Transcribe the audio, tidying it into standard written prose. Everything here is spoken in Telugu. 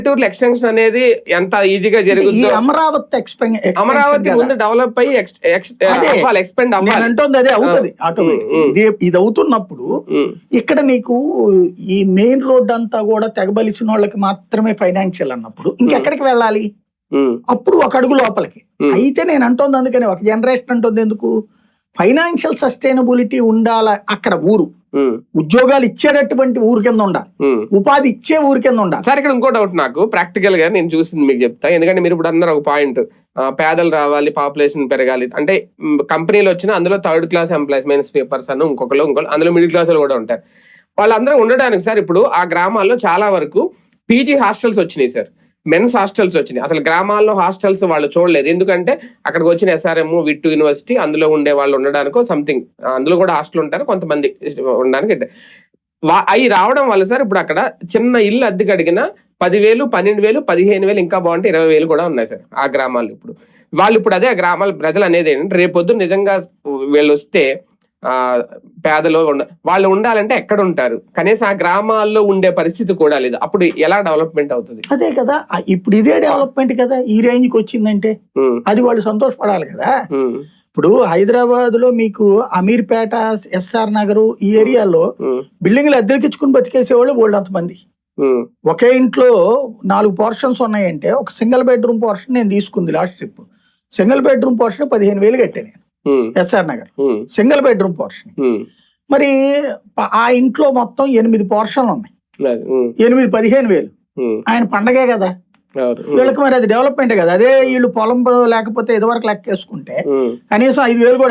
పల్లెటూరులో ఎక్స్టెన్షన్ అనేది ఎంత ఈజీగా జరుగుతుంది. అమరావతి ముందు డెవలప్ అయ్యి ఎక్స్పెండ్ అవ్వాలి అంటుంది, అదే అవుతుంది ఆటోమేటిక్. ఇది అవుతున్నప్పుడు ఇక్కడ నీకు ఈ మెయిన్ రోడ్ అంతా కూడా తెగబలిసిన వాళ్ళకి మాత్రమే ఫైనాన్షియల్ అన్నప్పుడు ఇంకెక్కడికి వెళ్ళాలి? అప్పుడు ఒక అడుగు లోపలికి. అయితే నేను అంటుంది అందుకని ఒక జనరేషన్ అంటుంది ఎందుకు, ఫైనాన్షియల్ సస్టైనబిలిటీ ఉండాల అక్కడ, ఊరు ఉద్యోగాలు ఇచ్చేటటువంటి ఊరు కింద ఉండాలి, ఉపాధి ఇచ్చే ఊరు కింద ఉండాలి. సార్ ఇక్కడ ఇంకో డౌట్ నాకు ప్రాక్టికల్ గా నేను చూసింది మీకు చెప్తా, ఎందుకంటే మీరు ఇప్పుడు అందరూ ఒక పాయింట్ పేదలు రావాలి, పాపులేషన్ పెరగాలి అంటే కంపెనీలు వచ్చినా అందులో third class employees, main sweepers అన్న ఇంకొకరు అందులో మిడిల్ క్లాస్ కూడా ఉంటారు. వాళ్ళందరూ ఉండడానికి సార్ ఇప్పుడు ఆ గ్రామాల్లో చాలా వరకు పీజీ హాస్టల్స్ వచ్చినాయి సార్, మెన్స్ హాస్టల్స్ వచ్చినాయి. అసలు గ్రామాల్లో హాస్టల్స్ వాళ్ళు చూడలేదు, ఎందుకంటే అక్కడికి వచ్చిన SRM, విట్టు యూనివర్సిటీ అందులో ఉండే వాళ్ళు ఉండడానికో సంథింగ్, అందులో కూడా హాస్టల్ ఉంటారు కొంతమంది ఉండడానికి. అవి రావడం వల్ల సార్ ఇప్పుడు అక్కడ చిన్న ఇల్లు అద్దెకి అడిగిన 10,000, 12,000, 15,000, ఇంకా బాగుంటే 20,000 కూడా ఉన్నాయి సార్ ఆ గ్రామాల్లో. ఇప్పుడు వాళ్ళు ఇప్పుడు అదే ఆ గ్రామాల ప్రజలు అనేది ఏంటంటే రేపొద్దు నిజంగా వీళ్ళు వస్తే పేదలో వాళ్ళు ఉండాలంటే ఎక్కడ ఉంటారు, కనీసం ఆ గ్రామాల్లో ఉండే పరిస్థితి కూడా లేదు. అప్పుడు ఎలా డెవలప్మెంట్ అవుతుంది? అదే కదా, ఇప్పుడు ఇదే డెవలప్మెంట్ కదా ఈ రేంజ్ కి వచ్చిందంటే అది వాళ్ళు సంతోషపడాలి కదా. ఇప్పుడు హైదరాబాద్ లో మీకు అమీర్పేట, SR నగర్ ఈ ఏరియాలో బిల్డింగ్లు అద్దెకిచ్చుకుని బతికేసేవాళ్ళు వాళ్ళు అంతమంది. ఒకే ఇంట్లో 4 పోర్షన్స్ ఉన్నాయంటే ఒక సింగిల్ బెడ్రూమ్ పోర్షన్ నేను తీసుకుంది last trip, single bedroom portion 15,000 కట్టాను నేను SR Nagar single bedroom portion. మరి ఆ ఇంట్లో మొత్తం 8 పోర్షన్లు ఉన్నాయి, 15,000. ఆయన పండగే కదా వీళ్ళకి, మరి అది డెవలప్మెంట్ కదా. అదే వీళ్ళు పొలం లేకపోతే ఇదివరకు లెక్క వేసుకుంటే కనీసం 5,000 కూడా